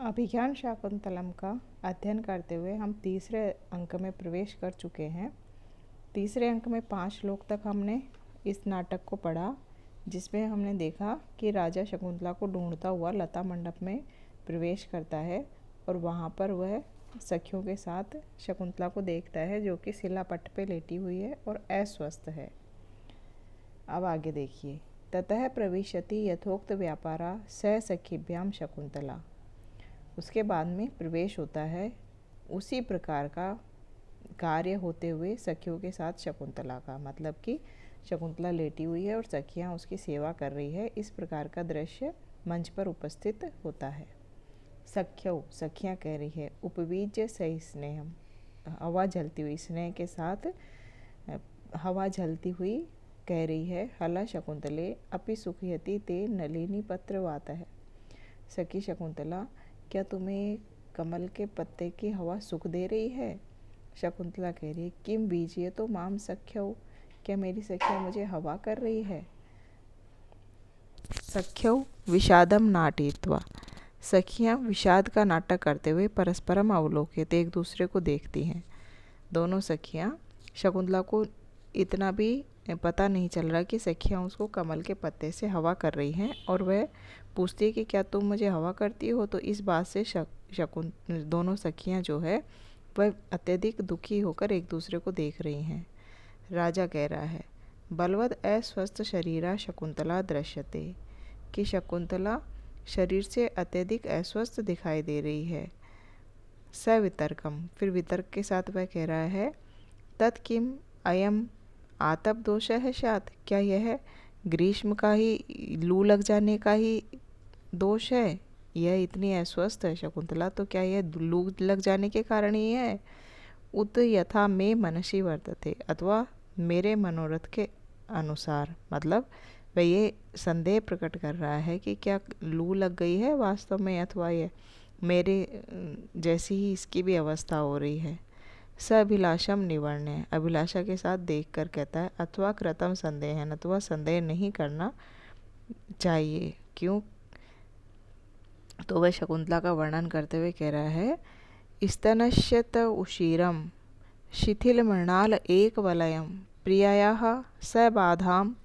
अभिज्ञान शाकुंतलम का अध्ययन करते हुए हम तीसरे अंक में प्रवेश कर चुके हैं। तीसरे अंक में 5 श्लोक तक हमने इस नाटक को पढ़ा, जिसमें हमने देखा कि राजा शकुंतला को ढूंढता हुआ लता मंडप में प्रवेश करता है और वहाँ पर वह सखियों के साथ शकुंतला को देखता है, जो कि शिलापट्ट पे लेटी हुई है और अस्वस्थ है। अब आगे देखिए। ततः प्रविशति यथोक्त व्यापारा स सखीभ्याम शकुंतला। उसके बाद में प्रवेश होता है उसी प्रकार का कार्य होते हुए सखियों के साथ शकुंतला का, मतलब कि शकुंतला लेटी हुई है और सखियां उसकी सेवा कर रही है। इस प्रकार का दृश्य मंच पर उपस्थित होता है। सख्यौ, सखियां कह रही है, उपवीज्य सही स्नेहम, हवा झलती हुई, स्नेह के साथ हवा झलती हुई कह रही है, हला शकुंतले अपि सुखयति ते नलिनी पत्र वाता है। सखी शकुंतला, क्या तुम्हें कमल के पत्ते की हवा सुख दे रही है? शकुंतला कह रही है, किम बीजिए तो माम सख्यौ, क्या मेरी सखिया मुझे हवा कर रही है? सख्यौ विषादम नाटयित्वा, सखियां विषाद का नाटक करते हुए परस्परम अवलोकित, एक दूसरे को देखती हैं। दोनों सखियां, शकुंतला को इतना भी पता नहीं चल रहा कि सखियां उसको कमल के पत्ते से हवा कर रही हैं, और वह पूछती है कि क्या तुम मुझे हवा करती हो? तो इस बात से दोनों सखियां जो है वह अत्यधिक दुखी होकर एक दूसरे को देख रही हैं। राजा कह रहा है, बलवद अस्वस्थ शरीरा शकुंतला दृश्यते, कि शकुंतला शरीर से अत्यधिक अस्वस्थ दिखाई दे रही है। सवितर्कम, फिर वितर्क के साथ वह कह रहा है, तत्किम अयम आतप दोष है शात, क्या यह ग्रीष्म का ही, लू लग जाने का ही दोष है? यह इतनी अस्वस्थ है शकुंतला, तो क्या यह लू लग जाने के कारण ही है? उत यथा में मनसी वर्तते, अथवा मेरे मनोरथ के अनुसार, मतलब वह ये संदेह प्रकट कर रहा है कि क्या लू लग गई है वास्तव में, अथवा ये मेरे जैसी ही इसकी भी अवस्था हो रही है। स अभिलाषम निवर्ण्य, अभिलाषा के साथ देखकर कहता है, अथवा कृतम संदेह है, अथवा संदेह नहीं करना चाहिए। क्यों? तो वह शकुंतला का वर्णन करते हुए कह रहा है, स्तनश्यत उशीरम शिथिल मृणाल एक वलयम प्रियायाः स बाधाम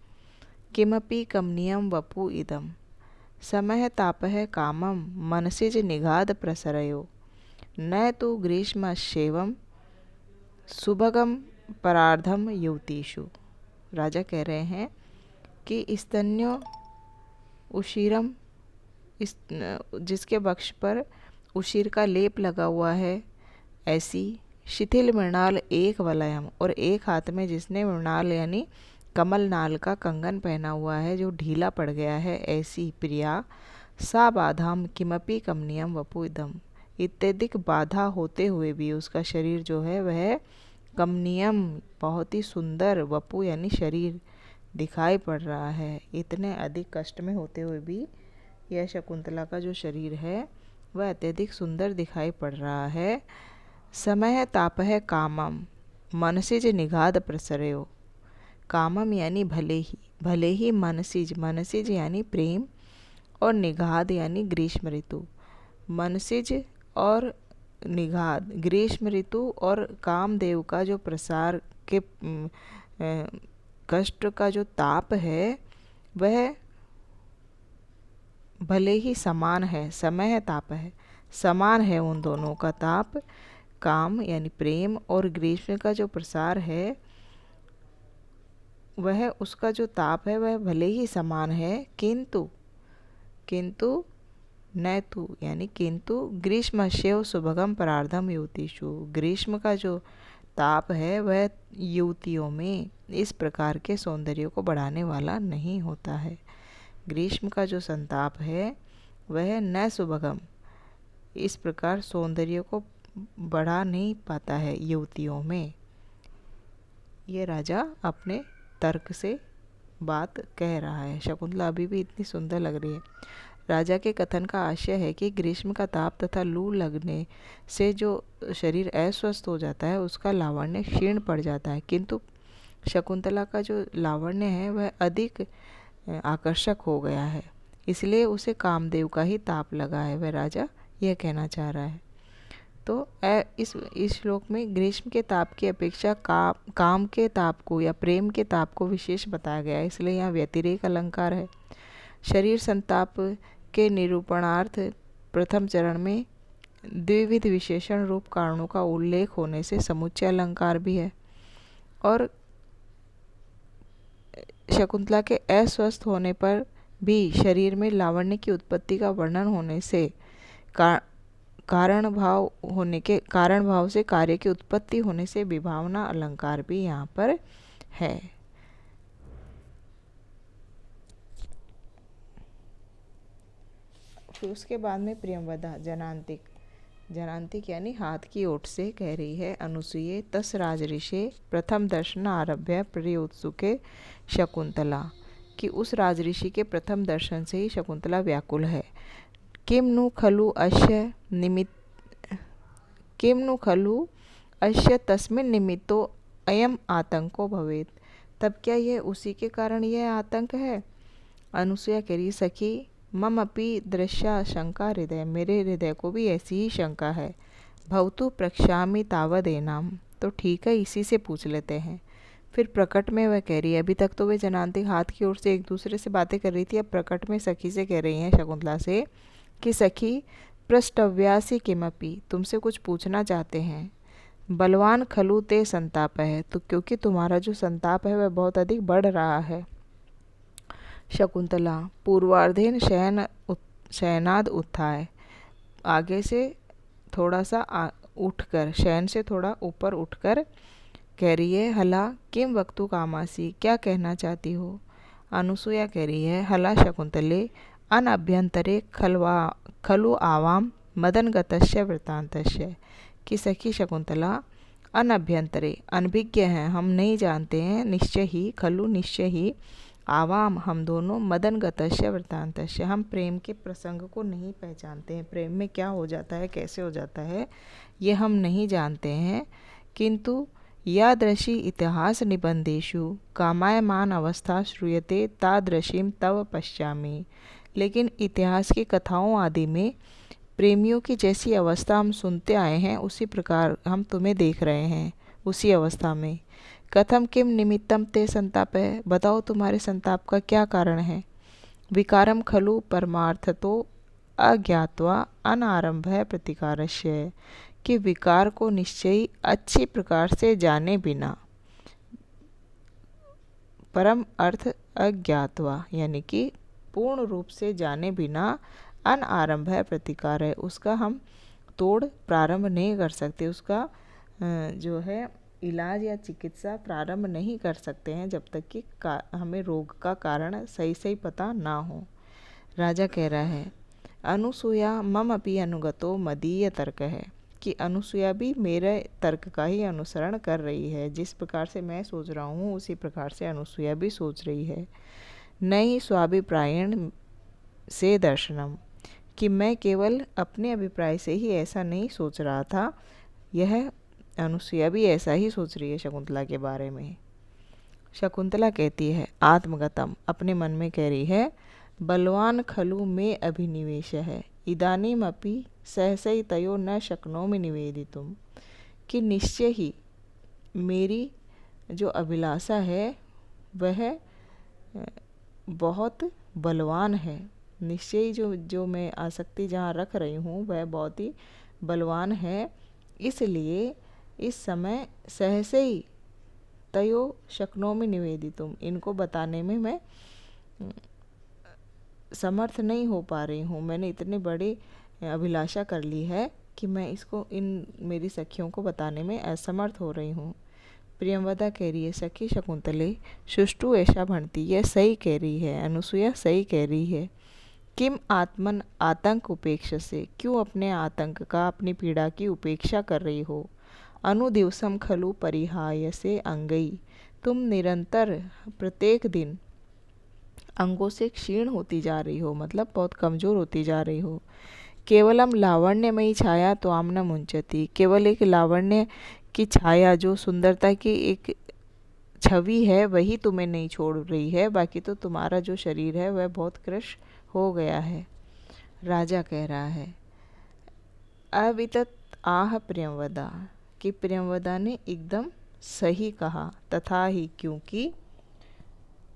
किमपि कमनीयम वपु इदम समय तापः कामम मनसिज निगाद प्रसरयो न तो ग्रीष्मस्येवं सुभगम परार्धम युवतीषु। राजा कह रहे हैं कि स्तन्यो उशीरम, जिसके वक्ष पर उशीर का लेप लगा हुआ है, ऐसी शिथिल मृणाल एक वलयम, और एक हाथ में जिसने मृणाल यानी कमल नाल का कंगन पहना हुआ है जो ढीला पड़ गया है, ऐसी प्रिया सा बाधाम किमपि कमनीयम वपुइदम, इत्यादिक बाधा होते हुए भी उसका शरीर जो है वह कमनीयम, बहुत ही सुंदर, वपु यानी शरीर दिखाई पड़ रहा है। इतने अधिक कष्ट में होते हुए भी यह शकुंतला का जो शरीर है वह अत्यधिक सुंदर दिखाई पड़ रहा है। समय तापः कामम मनसिज निगाद प्रसरयो, कामम यानी भले ही मनसिज, मनसिज यानी प्रेम, और निगाद यानी ग्रीष्म ऋतु। मनसिज और निगाद, ग्रीष्म ऋतु और कामदेव का जो प्रसार के कष्ट का जो ताप है वह भले ही समान है। समय है, ताप है, समान है उन दोनों का ताप। काम यानी प्रेम और ग्रीष्म का जो प्रसार है वह, उसका जो ताप है वह भले ही समान है, किंतु न तु यानी किंतु ग्रीष्मस्येव सुभगम परार्धम युवतीषु, ग्रीष्म का जो ताप है वह युवतियों में इस प्रकार के सौंदर्य को बढ़ाने वाला नहीं होता है। ग्रीष्म का जो संताप है वह न सुभगम, इस प्रकार सौंदर्य को बढ़ा नहीं पाता है युवतियों में। ये राजा अपने तर्क से बात कह रहा है। शकुंतला अभी भी इतनी सुंदर लग रही है। राजा के कथन का आशय है कि ग्रीष्म का ताप तथा लू लगने से जो शरीर अस्वस्थ हो जाता है उसका लावण्य क्षीण पड़ जाता है, किंतु शकुंतला का जो लावण्य है वह अधिक आकर्षक हो गया है, इसलिए उसे कामदेव का ही ताप लगा है। वह राजा यह कहना चाह रहा है। तो इस श्लोक में ग्रीष्म के ताप की अपेक्षा काम के ताप को या प्रेम के ताप को विशेष बताया गया है, इसलिए यहाँ व्यतिरेक अलंकार है। शरीर संताप के निरूपणार्थ प्रथम चरण में द्विविध विशेषण रूप कारणों का उल्लेख होने से समुच्चय अलंकार भी है, और शकुंतला के अस्वस्थ होने पर भी शरीर में लावण्य की उत्पत्ति का वर्णन होने से कारण भाव से कार्य की उत्पत्ति होने से विभावना अलंकार भी यहाँ पर है। फिर उसके बाद में प्रियंवदा जनांतिक यानी हाथ की ओट से कह रही है, अनुसूये तस राजऋषे प्रथम दर्शन आरभ्य प्रियोत्सुके शकुंतला, कि उस राजऋषि के प्रथम दर्शन से ही शकुंतला व्याकुल है। किम नु खलु अस्य तस्मिन् निमित्तो अयम आतंको भवेत, तब क्या यह उसी के कारण यह आतंक है। अनुसूया कह रही, सखी मम अपि दृश्या शंका हृदय, मेरे हृदय को भी ऐसी ही शंका है। भवतु प्रक्षामि तावदेनाम, तो ठीक है इसी से पूछ लेते हैं। फिर प्रकट में वह कह रही है, अभी तक तो वे जनांतिक हाथ की ओर से एक दूसरे से बातें कर रही थी, अब प्रकट में सखी से कह रही हैं शकुंतला से कि सखी पृष्ठव्यासी किमपि, तुमसे कुछ पूछना चाहते हैं। बलवान खलु ते संताप है, तो क्योंकि तुम्हारा जो संताप है वह बहुत अधिक बढ़ रहा है। शकुंतला पूर्वार्धेन शयनाद उत्थाय, आगे से थोड़ा सा उठकर, शयन से थोड़ा ऊपर उठकर कह रही है, हला किम वक्तु कामासी, क्या कहना चाहती हो। अनुसूया कह रही है, हला शकुंतले अनभ्यंतरे खलु आवाम मदन गतस्य वृत्तांतस्य, कि सखी शकुंतला अनभ्यंतरे अनभिज्ञ हैं, हम नहीं जानते हैं, निश्चय ही खलु निश्चय ही, आवाम हम दोनों, मदन गतस्य वृत्तांतस्य हम प्रेम के प्रसंग को नहीं पहचानते हैं, प्रेम में क्या हो जाता है कैसे हो जाता है ये हम नहीं जानते हैं। किंतु यादृशी इतिहास निबंधेषु कामायमान अवस्था श्रूयते तादृशीम तव पश्यामि, लेकिन इतिहास की कथाओं आदि में प्रेमियों की जैसी अवस्था हम सुनते आए हैं उसी प्रकार हम तुम्हें देख रहे हैं उसी अवस्था में। कथम किम निमित्तम ते संताप है, बताओ तुम्हारे संताप का क्या कारण है। विकारम खलु परमार्थतो अज्ञात्वा अनारंभ है प्रतिकारस्य, कि विकार को निश्चयी अच्छी प्रकार से जाने बिना, परम अर्थ अज्ञात्वा यानी कि पूर्ण रूप से जाने बिना, अनारंभ है प्रतिकार है, उसका हम तोड़ प्रारंभ नहीं कर सकते, उसका जो है इलाज या चिकित्सा प्रारंभ नहीं कर सकते हैं जब तक कि हमें रोग का कारण सही पता ना हो। राजा कह रहा है, अनुसूया मम अपि अनुगतो मदीय तर्क है, कि अनुसूया भी मेरे तर्क का ही अनुसरण कर रही है, जिस प्रकार से मैं सोच रहा हूँ उसी प्रकार से अनुसूया भी सोच रही है। नहीं स्वाभिप्रायण से दर्शनम, कि मैं केवल अपने अभिप्राय से ही ऐसा नहीं सोच रहा था, यह अनुसूया भी ऐसा ही सोच रही है शकुंतला के बारे में। शकुंतला कहती है, आत्मगतम अपने मन में कह रही है, बलवान खलु में अभिनिवेश है, इदानीम अपि सहसई तयो न शक्नोमि निवेदितुम, कि निश्चय ही मेरी जो अभिलाषा है वह बहुत बलवान है, निश्चय ही जो मैं आसक्ति जहाँ रख रही हूँ वह बहुत ही बलवान है, इसलिए इस समय सहसे ही तयो शक्नोमि निवेदितुम, इनको बताने में मैं समर्थ नहीं हो पा रही हूँ, मैंने इतनी बड़ी अभिलाषा कर ली है कि मैं इसको इन मेरी सखियों को बताने में असमर्थ हो रही हूँ। प्रियंवदा कह रही है, सखी शकुंतले सुष्टु ऐसा भणती, यह सही कह रही है, अनुसूया सही कह रही है। किम आत्मन आतंक उपेक्षा से, क्यों अपने आतंक का अपनी पीड़ा की उपेक्षा कर रही हो। अनुदिवसम खलु परिहाय से अंगई, तुम निरंतर प्रत्येक दिन अंगों से क्षीण होती जा रही हो, मतलब बहुत कमज़ोर होती जा रही हो। केवलम लावण्यमयी छाया तो आमना मुंचती, केवल एक लावण्य की छाया जो सुंदरता की एक छवि है वही तुम्हें नहीं छोड़ रही है, बाकी तो तुम्हारा जो शरीर है वह बहुत कृश हो गया है। राजा कह रहा है, अवितत आह प्रियंवदा, कि प्रियंवदा ने एकदम सही कहा। तथा ही क्योंकि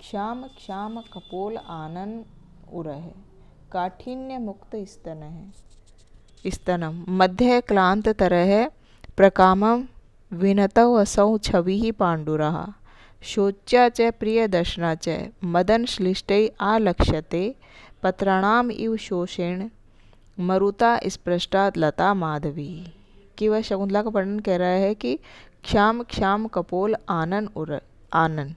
क्षाम क्षाम कपोल आनन उरह, काठिन्य मुक्त स्तन है स्तनम मध्य क्लांत तरह प्रकामम विनतौ असौ छवि पांडुरः, शोच्या च प्रिय दर्शना च मदन श्लिष्टै आलक्ष्यते, पत्राणाम इव शोषेण मरुता स्पृष्टा लता माधवी। कि वह शकुंतला का वर्णन कह रहा है कि क्षाम क्षाम कपोल आनन उर आनन,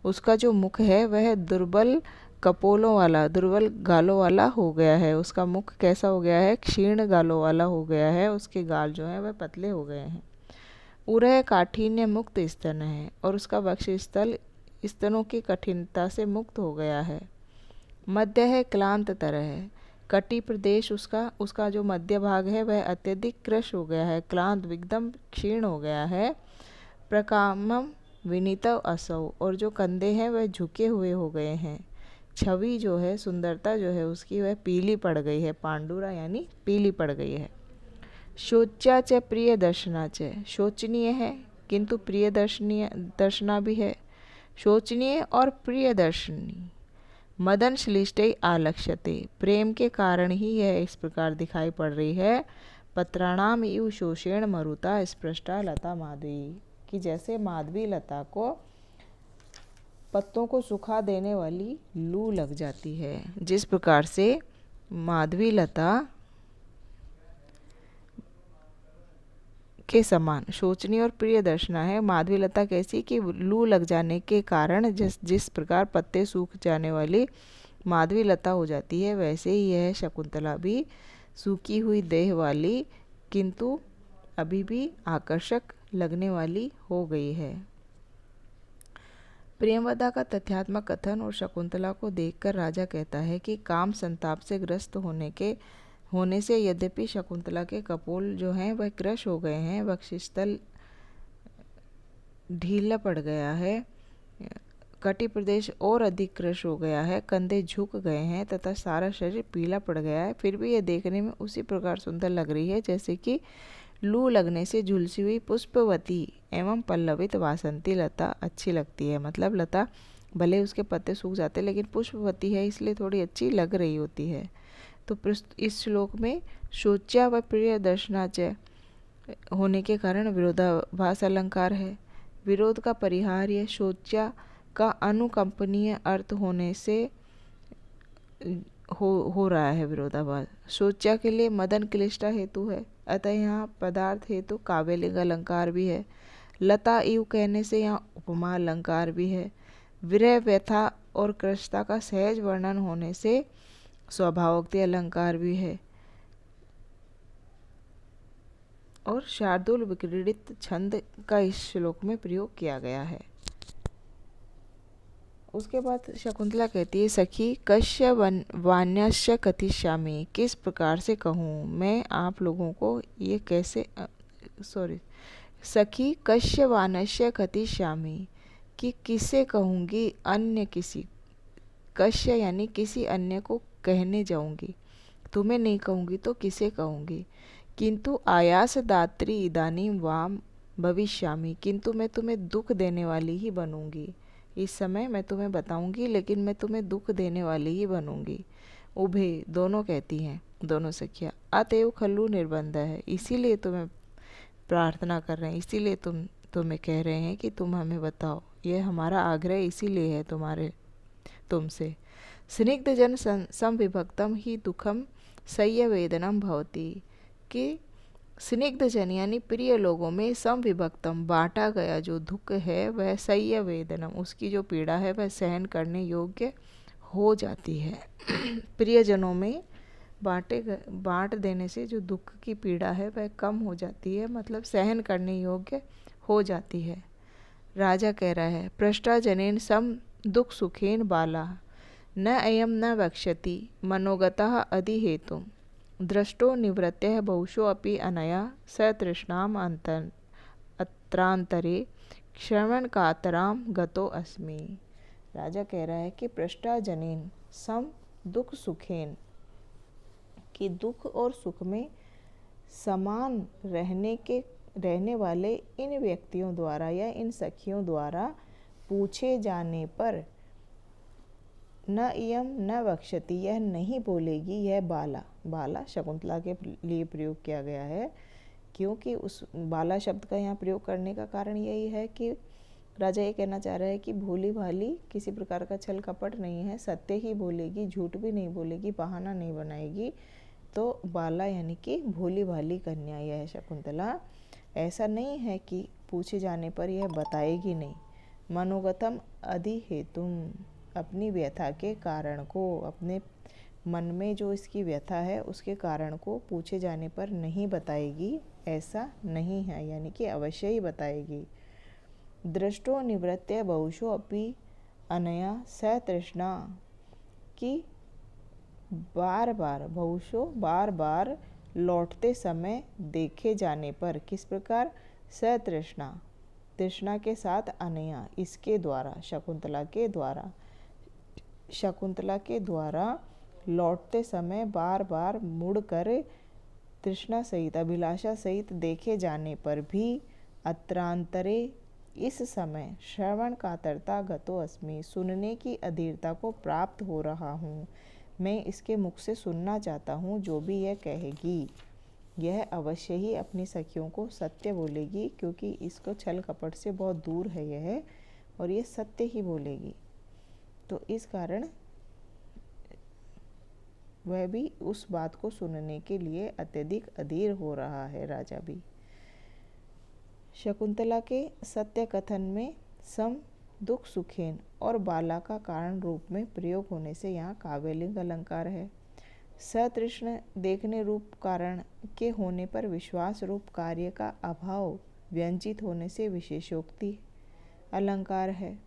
उसका जो मुख है वह दुर्बल कपोलों वाला, दुर्बल गालों वाला हो गया है। उसका मुख कैसा हो गया है? क्षीण गालों वाला हो गया है। उसके गाल जो हैं वह पतले हो गए हैं। उरह काठिन्य मुक्त स्तन है, और उसका वक्षस्थल स्तनों की कठिनता से मुक्त हो गया है। मध्य है क्लांत तरह है, कटी प्रदेश उसका जो मध्य भाग है वह अत्यधिक कृश हो गया है, क्लांत एकदम क्षीण हो गया है। प्रकामम विनीत असौ, और जो कंधे हैं वह झुके हुए हो गए हैं। छवि जो है, सुंदरता जो है उसकी वह पीली पड़ गई है, पांडुरा यानी पीली पड़ गई है। शोच्या च प्रिय दर्शना च, शोचनीय है किंतु प्रिय दर्शना भी है। शोचनीय और प्रिय दर्शनी। मदन श्लिष्टे आलक्ष्यते, प्रेम के कारण ही यह इस प्रकार दिखाई पड़ रही है। पत्राणाम इव शोषेण मरुता स्पृष्टा लता माधवी, कि जैसे माधवी लता को पत्तों को सुखा देने वाली लू लग जाती है, जिस प्रकार से माधवी लता के समान शोचनीय और प्रिय दर्शना है। माधवी लता कैसी? कि लू लग जाने के कारण जिस प्रकार पत्ते सूख जाने वाली माधवी लता हो जाती है, वैसे ही यह शकुंतला भी सूखी हुई देह वाली किंतु अभी भी आकर्षक लगने वाली हो गई है। प्रियंवदा का तथ्यात्मक कथन और शकुंतला को देखकर राजा कहता है कि काम संताप से ग्रस्त होने से यद्यपि शकुंतला के कपोल जो हैं वह क्रश हो गए हैं, वक्षस्थल ढीला पड़ गया है, कटी प्रदेश और अधिक क्रश हो गया है, कंधे झुक गए हैं तथा सारा शरीर पीला पड़ गया है, फिर भी यह देखने में उसी प्रकार सुंदर लग रही है जैसे कि लू लगने से झुलसी हुई पुष्पवती एवं पल्लवित वासंती लता अच्छी लगती है। मतलब लता भले उसके पत्ते सूख जाते लेकिन पुष्पवती है इसलिए थोड़ी अच्छी लग रही होती है। तो इस श्लोक में शोच्या व प्रिय दर्शनाच होने के कारण विरोधाभास अलंकार है। विरोध का परिहार यह शोच्या का अनुकंपनीय अर्थ होने से हो रहा है विरोधाभास। शोच्या के लिए मदन क्लिष्टा हेतु है, अतः यहाँ पदार्थ हेतु काव्यलिंग अलंकार भी है। लता इव कहने से यहाँ उपमा अलंकार भी है। विरह व्यथा और कृष्णता का सहज वर्णन होने से स्वभावोक्ति अलंकार भी है, और शार्दूल विक्रीडित छंद का इस श्लोक में प्रयोग किया गया है। उसके बाद शकुंतला कहती है, सखी कश्य वान्यस्य कथिष्यामि, किस प्रकार से कहूँ मैं आप लोगों को ये कैसे सखी कश्य वानस्य कथिष्यामि, कि किसे कहूँगी, अन्य किसी, कश्य यानी किसी अन्य को कहने जाऊँगी, तुम्हें नहीं कहूँगी तो किसे कहूँगी। किंतु आयास दात्री इदानीं वाम भविष्यामि, किंतु मैं तुम्हें दुख देने वाली ही बनूंगी। इस समय मैं तुम्हें बताऊंगी लेकिन मैं तुम्हें दुख देने वाली ही बनूंगी। उभे दोनों कहती हैं, दोनों सखियाँ, अतएव खल्लू निर्बंध है, इसीलिए तुम्हें प्रार्थना कर रहे हैं, इसीलिए तुम्हें कह रहे हैं कि तुम हमें बताओ, यह हमारा आग्रह इसीलिए है तुमसे। स्निग्ध जन संविभक्तम ही दुखम सह्य वेदनम भवती, कि स्निग्ध जन यानी प्रिय लोगों में समविभक्तम बांटा गया जो दुख है वह सह्य वेदनम, उसकी जो पीड़ा है वह सहन करने योग्य हो जाती है। प्रियजनों में बांट देने से जो दुख की पीड़ा है वह कम हो जाती है, मतलब सहन करने योग्य हो जाती है। राजा कह रहा है, पृष्ठा जनेन सम दुख सुखेन बाला, न अयम न वक्ष्यति मनोगतः अधिहेतुम, दृष्टो निवृत्तः बहुशो अपि अनया सतृष्णाम अत्रांतरे श्रवण कातराम गतो अस्मि। राजा कह रहा है कि पृष्ठा जनेन सम दुख सुखेन, कि दुख और सुख में समान रहने वाले इन व्यक्तियों द्वारा या इन सखियों द्वारा पूछे जाने पर न इयम न वक्षति, यह नहीं बोलेगी, यह बाला शकुंतला के लिए प्रयोग किया गया है, क्योंकि उस बाला शब्द का यहाँ प्रयोग करने का कारण यही है कि राजा ये कहना चाह रहा है कि भोली भाली किसी प्रकार का छल कपट नहीं है, सत्य ही बोलेगी, झूठ भी नहीं बोलेगी, बहाना नहीं बनाएगी। तो बाला यानी कि भोली भाली कन्या यह है शकुंतला। ऐसा नहीं है कि पूछे जाने पर यह बताएगी नहीं। मनोगतम अधिहेतुम, अपनी व्यथा के कारण को, अपने मन में जो इसकी व्यथा है उसके कारण को पूछे जाने पर नहीं बताएगी, ऐसा नहीं है, यानी कि अवश्य ही बताएगी। दृष्टो निवृत्य बहुशो अपि अनया सतृष्णा, कि बार बार लौटते समय देखे जाने पर, किस प्रकार, सतृष्णा, तृष्णा के साथ, अनया इसके द्वारा, शकुंतला के द्वारा लौटते समय बार बार मुड़कर तृष्णा सहित, अभिलाषा सहित देखे जाने पर भी अत्रांतरे इस समय श्रवण कातरता गतो अस्मि, सुनने की अधीरता को प्राप्त हो रहा हूँ, मैं इसके मुख से सुनना चाहता हूँ जो भी यह कहेगी। यह अवश्य ही अपनी सखियों को सत्य बोलेगी, क्योंकि इसको छल कपट से बहुत दूर है यह, और ये सत्य ही बोलेगी। तो इस कारण वह भी उस बात को सुनने के लिए अत्यधिक अधीर हो रहा है, राजा भी। शकुंतला के सत्य कथन में सम दुख सुखेन और बाला का कारण रूप में प्रयोग होने से यहाँ काव्यलिंग अलंकार है। सतृष्ण देखने रूप कारण के होने पर विश्वास रूप कार्य का अभाव व्यंजित होने से विशेषोक्ति अलंकार है।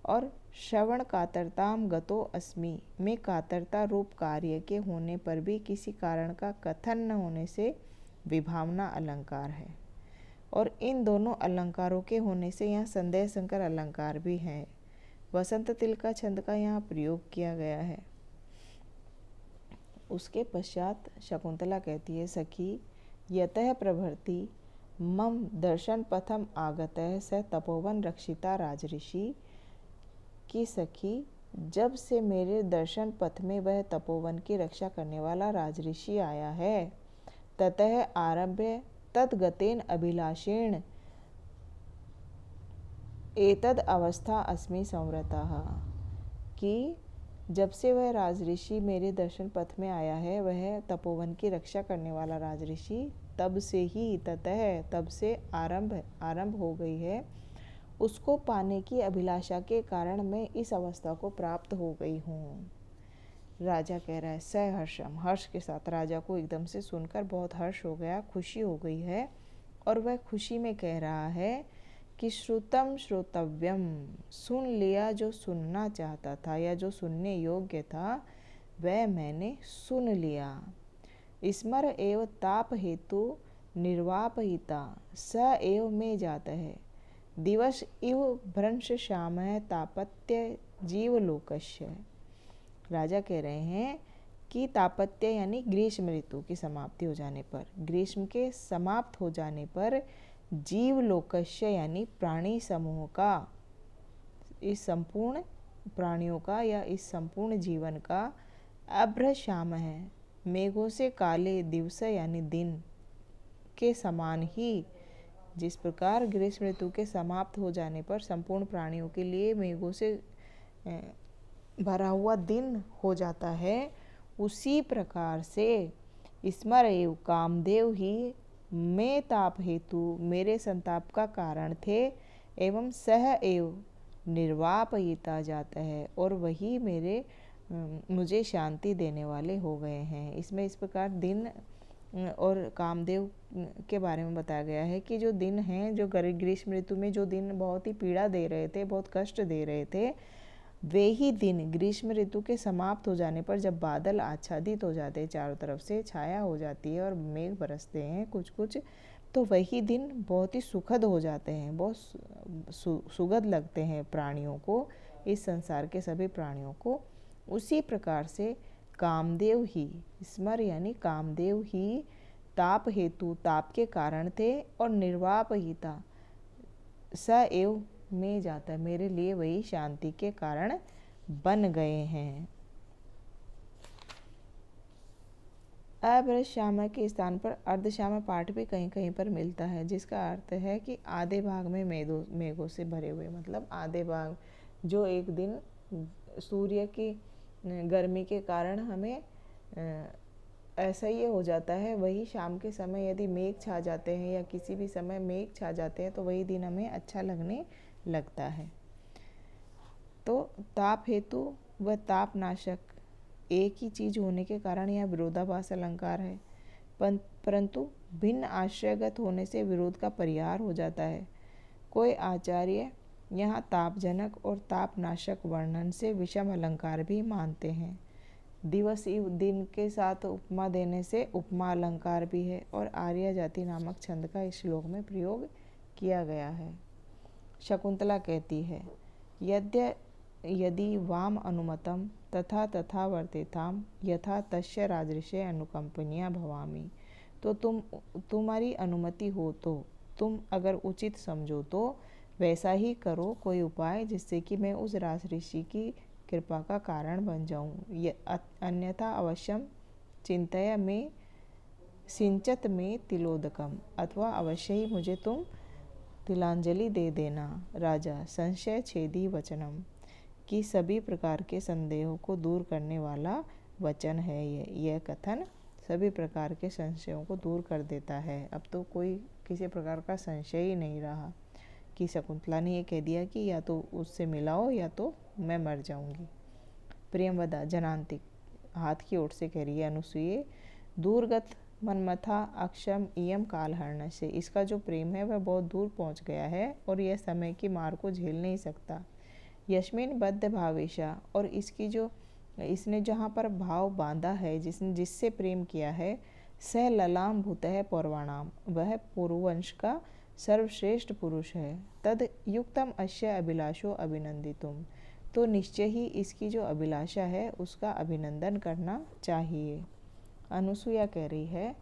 और श्रवण कातरताम गतो अस्मि में कातरता रूप कार्य के होने पर भी किसी कारण का कथन न होने से विभावना अलंकार है। और इन दोनों अलंकारों के होने से यहाँ संदेह संकर अलंकार भी है। वसंत तिलका छंद का यहाँ प्रयोग किया गया है। उसके पश्चात शकुंतला कहती है, सखी यतः प्रभृति मम दर्शन पथम आगतः स तपोवन रक्षिता राजऋषि, की सखी जब से मेरे दर्शन पथ में वह तपोवन की रक्षा करने वाला राजऋषि आया है, ततः आरभ्य तद्गतेन अभिलाषेण एतद अवस्था अस्मि संवृतः, कि जब से वह राजऋषि मेरे दर्शन पथ में आया है, वह तपोवन की रक्षा करने वाला राजऋषि, तब से ही, तब से आरंभ हो गई है, उसको पाने की अभिलाषा के कारण मैं इस अवस्था को प्राप्त हो गई हूँ। राजा कह रहा है, सहर्षम, हर्ष के साथ, राजा को एकदम से सुनकर बहुत हर्ष हो गया, खुशी हो गई है, और वह खुशी में कह रहा है कि श्रुतम श्रोतव्यम, सुन लिया जो सुनना चाहता था या जो सुनने योग्य था वह मैंने सुन लिया। स्मर एव ताप हेतु निर्वापहिता स एव में जाता है, दिवस इव भ्रंश श्याम तापत्य जीवलोकस्य। राजा कह रहे हैं कि तापत्य यानी ग्रीष्म ऋतु की समाप्ति हो जाने पर, ग्रीष्म के समाप्त हो जाने पर जीवलोकस्य यानी प्राणी समूह का, इस संपूर्ण प्राणियों का या इस संपूर्ण जीवन का अभ्र श्याम है, मेघों से काले दिवस यानी दिन के समान ही, जिस प्रकार ग्रीष्म ऋतु के समाप्त हो जाने पर संपूर्ण प्राणियों के लिए मेघों से भरा हुआ दिन हो जाता है, उसी प्रकार से स्मर एव कामदेव ही मैं ताप हेतु मेरे संताप का कारण थे, एवं सह एव निर्वापयिता जाता है, और वही मुझे शांति देने वाले हो गए हैं। इसमें इस प्रकार दिन और कामदेव के बारे में बताया गया है कि जो दिन हैं, जो ग्रीष्म ऋतु में जो दिन बहुत ही पीड़ा दे रहे थे, बहुत कष्ट दे रहे थे, वे ही दिन ग्रीष्म ऋतु के समाप्त हो जाने पर जब बादल आच्छादित हो जाते हैं, चारों तरफ से छाया हो जाती है और मेघ बरसते हैं कुछ कुछ, तो वही दिन बहुत ही सुखद हो जाते हैं, बहुत सुगध लगते हैं प्राणियों को, इस संसार के सभी प्राणियों को। उसी प्रकार से कामदेव ही, स्मर यानी कामदेव ही ताप हेतु ताप के कारण थे, और निर्वापहिता स एव में जाता, मेरे लिए वही शांति के कारण बन गए हैं। अभ्रश्यामा के स्थान पर अर्धश्यामा पाठ भी कहीं कहीं पर मिलता है, जिसका अर्थ है कि आधे भाग में मेघों से भरे हुए, मतलब आधे भाग जो एक दिन सूर्य की गर्मी के कारण हमें ऐसा ये हो जाता है, वही शाम के समय यदि मेघ छा जाते हैं या किसी भी समय मेघ छा जाते हैं तो वही दिन हमें अच्छा लगने लगता है। तो ताप हेतु व ताप नाशक एक ही चीज होने के कारण यह विरोधाभास अलंकार है, परंतु भिन्न आश्रयगत होने से विरोध का परिहार हो जाता है। कोई आचार्य यहाँ तापजनक और तापनाशक वर्णन से विषम अलंकार भी मानते हैं। दिवसी दिन के साथ उपमा देने से उपमा अलंकार भी है, और आर्य जाति नामक छंद का इस श्लोक में प्रयोग किया गया है। शकुंतला कहती है, यदि वाम अनुमतम तथा तथा वर्तेताम यथा तस्य राजऋषे अनुकंपनिया भवामी। तो तुम्हारी अनुमति हो तो तुम अगर उचित समझो तो वैसा ही करो कोई उपाय, जिससे कि मैं उस राजऋषि की कृपा का कारण बन जाऊं। अन्यथा अवश्यम चिंतया में सिंचत में तिलोदकम, अथवा अवश्य ही मुझे तुम तिलांजलि दे देना। राजा संशय छेदी वचनम, कि सभी प्रकार के संदेहों को दूर करने वाला वचन है यह कथन सभी प्रकार के संशयों को दूर कर देता है। अब तो कोई किसी प्रकार का संशय ही नहीं रहा कि शकुंतला ने ये कह दिया कि या तो उससे मिलाओ या तो मैं मर जाऊंगी। प्रियंवदा जनांतिक हाथ की ओर से कह रही है अनुसूये, दूरगत मनमथा अक्षम इयम कालहरण से, इसका जो प्रेम है वह बहुत दूर पहुंच गया है और यह समय की मार को झेल नहीं सकता। यस्मिन बद्ध भावेशा, और इसने जहाँ पर भाव बांधा है, जिससे प्रेम किया है, स ललाम भूत है पौर्वाणाम, वह पूर्ववंश का सर्वश्रेष्ठ पुरुष है। तद युक्तम अश्य अभिलाषो अभिनंदितुम, तो निश्चय ही इसकी जो अभिलाषा है उसका अभिनंदन करना चाहिए। अनुसुईया कह रही है,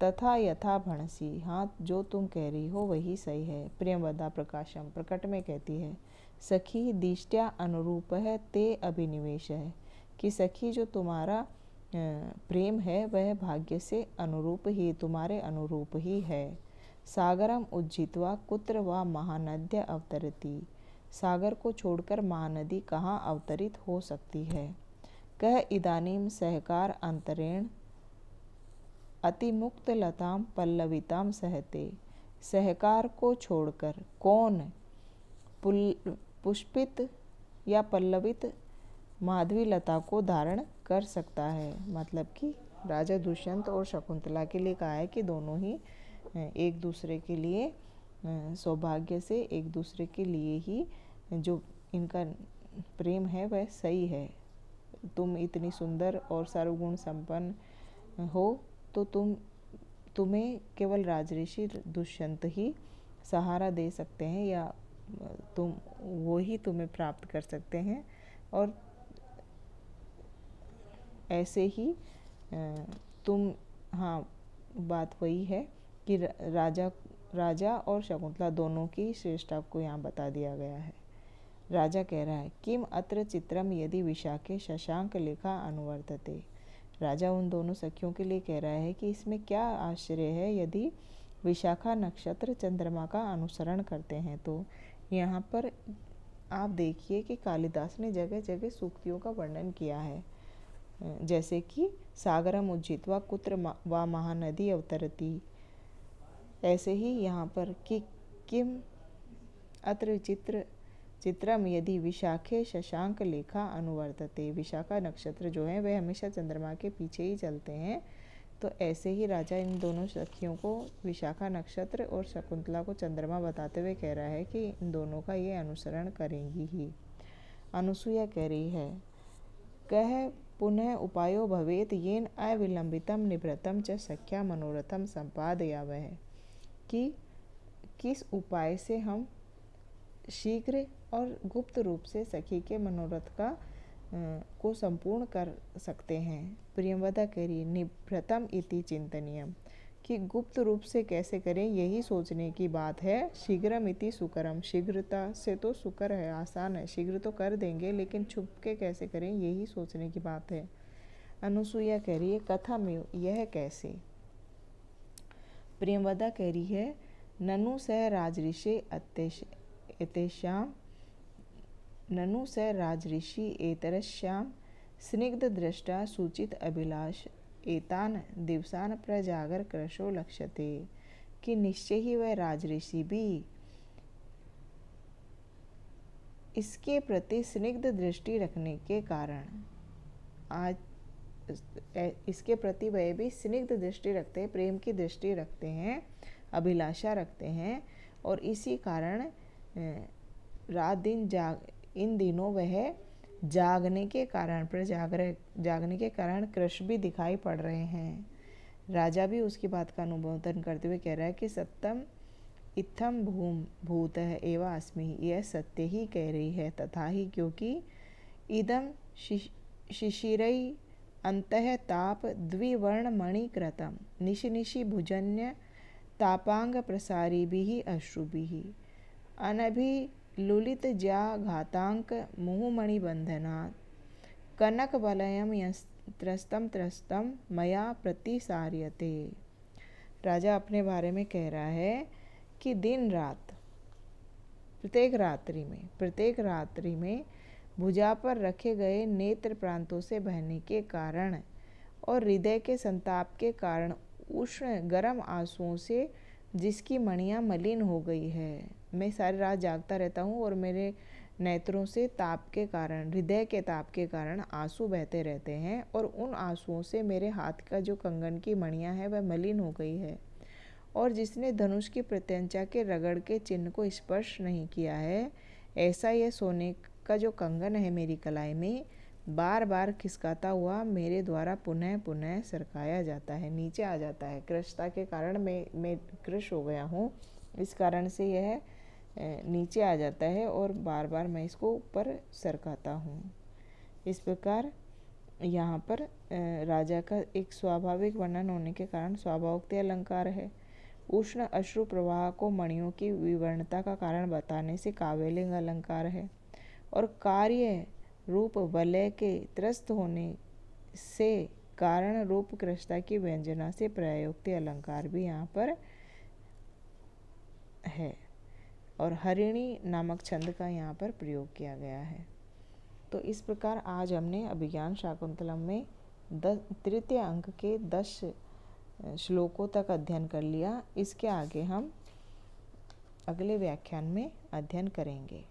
तथा यथा भणसी, हाँ जो तुम कह रही हो वही सही है। प्रियंवदा प्रकाशम प्रकट में कहती है, सखी दिष्ट्या अनुरूप है ते अभिनिवेश है, कि सखी जो तुम्हारा प्रेम है वह भाग्य से अनुरूप ही, तुम्हारे अनुरूप ही है। सागरम उज्जित्वा कुत्र व महानद्य अवतरती, सागर को छोड़कर महानदी कहाँ अवतरित हो सकती है। कह इदानीम सहकार अंतरेण अतिमुक्त लताम पल्लविताम सहते, सहकार को छोड़कर कौन पुष्पित या पल्लवित माधवी लता को धारण कर सकता है। मतलब कि राजा दुष्यंत और शकुंतला के लिए कहा है कि दोनों ही एक दूसरे के लिए सौभाग्य से एक दूसरे के लिए ही जो इनका प्रेम है वह सही है। तुम इतनी सुंदर और सर्वगुण संपन्न हो तो तुम्हें केवल राजऋषि दुष्यंत ही सहारा दे सकते हैं, या वो ही तुम्हें प्राप्त कर सकते हैं। और ऐसे ही बात वही है कि राजा और शकुंतला दोनों की श्रेष्ठता को यहाँ बता दिया गया है। राजा कह रहा है, किम अत्र चित्रम यदि विशाखे शशांक लेखा अनुवर्तते। राजा उन दोनों सखियों के लिए कह रहा है कि इसमें क्या आश्चर्य है यदि विशाखा नक्षत्र चंद्रमा का अनुसरण करते हैं। तो यहाँ पर आप देखिए कि कालिदास ने जगह जगह सूक्तियों का वर्णन किया है, जैसे कि सागरम उज्जित्वा कुत्र वा महानदी अवतरती। ऐसे ही यहाँ पर कि किम अत्र चित्रम यदि विशाखे शशांक लेखा अनुवर्तते, विशाखा नक्षत्र जो है वह हमेशा चंद्रमा के पीछे ही चलते हैं। तो ऐसे ही राजा इन दोनों सखियों को विशाखा नक्षत्र और शकुंतला को चंद्रमा बताते हुए कह रहा है कि इन दोनों का ये अनुसरण करेंगी ही। अनुसूया कह रही है, कह पुनः उपायो भवेत येन अविलंबितम निभृतम च सख्या मनोरथम संपादयावह, कि किस उपाय से हम शीघ्र और गुप्त रूप से सखी के मनोरथ को संपूर्ण कर सकते हैं। प्रियंवदा कह रही, निभृतम इति चिंतनीयम, कि गुप्त रूप से कैसे करें यही सोचने की बात है। शीघ्रमिति सुकरम, शीघ्रता से तो सुकर है, आसान है, शीघ्र तो कर देंगे, लेकिन छुप के कैसे करें यही सोचने की बात है। अनुसुईया कह रही है कथमेव, यह कैसे। प्रियंवदा कह रही है ननु स राजऋषि एतेषाम, ननु स राजऋषि एतरस्याम स्निग्ध दृष्टा सूचित अभिलाष एतान दिवसान प्रजागर कृशो लक्ष्यते, कि निश्चय ही वह राजऋषि भी इसके प्रति स्निग्ध दृष्टि रखने के कारण, आज इसके प्रति वह भी स्निग्ध दृष्टि रखते हैं, प्रेम की दृष्टि रखते हैं, अभिलाषा रखते हैं, और इसी कारण रात दिन इन दिनों वह जागने के कारण, जागने के कारण कृश भी दिखाई पड़ रहे हैं। राजा भी उसकी बात का अनुमोदन करते हुए कह रहा है कि सत्यम इत्थम भूत एवं अस्मि, यह सत्य ही कह रही है, तथा ही, क्योंकि इदम शिशिरई अंतः ताप द्विवर्ण मणिकृतम निशि निशि भुजन्य तापांग प्रसारी भी अश्रुभि अनभिलुलित जा घातांक मुहुमणि बंधनात् कनक वलयम त्रस्तम त्रस्तम मया प्रतिसार्यते। राजा अपने बारे में कह रहा है कि दिन रात प्रत्येक रात्रि में भुजा पर रखे गए नेत्र प्रांतों से बहने के कारण और हृदय के संताप के कारण उष्ण गर्म आंसुओं से जिसकी मणियाँ मलिन हो गई है, मैं सारी रात जागता रहता हूँ और मेरे नेत्रों से ताप के कारण, हृदय के ताप के कारण आंसू बहते रहते हैं, और उन आंसुओं से मेरे हाथ का जो कंगन की मणियाँ है वह मलिन हो गई है। और जिसने धनुष की प्रत्यंचा के रगड़ के चिन्ह को स्पर्श नहीं किया है, ऐसा यह सोने का जो कंगन है मेरी कलाई में बार बार खिसकाता हुआ मेरे द्वारा पुनः पुनः सरकाया जाता है, नीचे आ जाता है। कृशता के कारण मैं कृश हो गया हूँ, इस कारण से यह नीचे आ जाता है और बार बार मैं इसको ऊपर सरकाता हूँ। इस प्रकार यहाँ पर राजा का एक स्वाभाविक वर्णन होने के कारण स्वाभाविक अलंकार है। उष्ण अश्रु प्रवाह को मणियों की विवर्णता का कारण बताने से काव्यलिंग अलंकार है, और कार्य रूप वलय के त्रस्त होने से कारण रूप कृष्णता की व्यंजना से प्रयोक्ति अलंकार भी यहाँ पर है, और हरिणी नामक छंद का यहाँ पर प्रयोग किया गया है। तो इस प्रकार आज हमने अभिज्ञान शाकुंतलम में तृतीय अंक के 10 श्लोकों तक अध्ययन कर लिया। इसके आगे हम अगले व्याख्यान में अध्ययन करेंगे।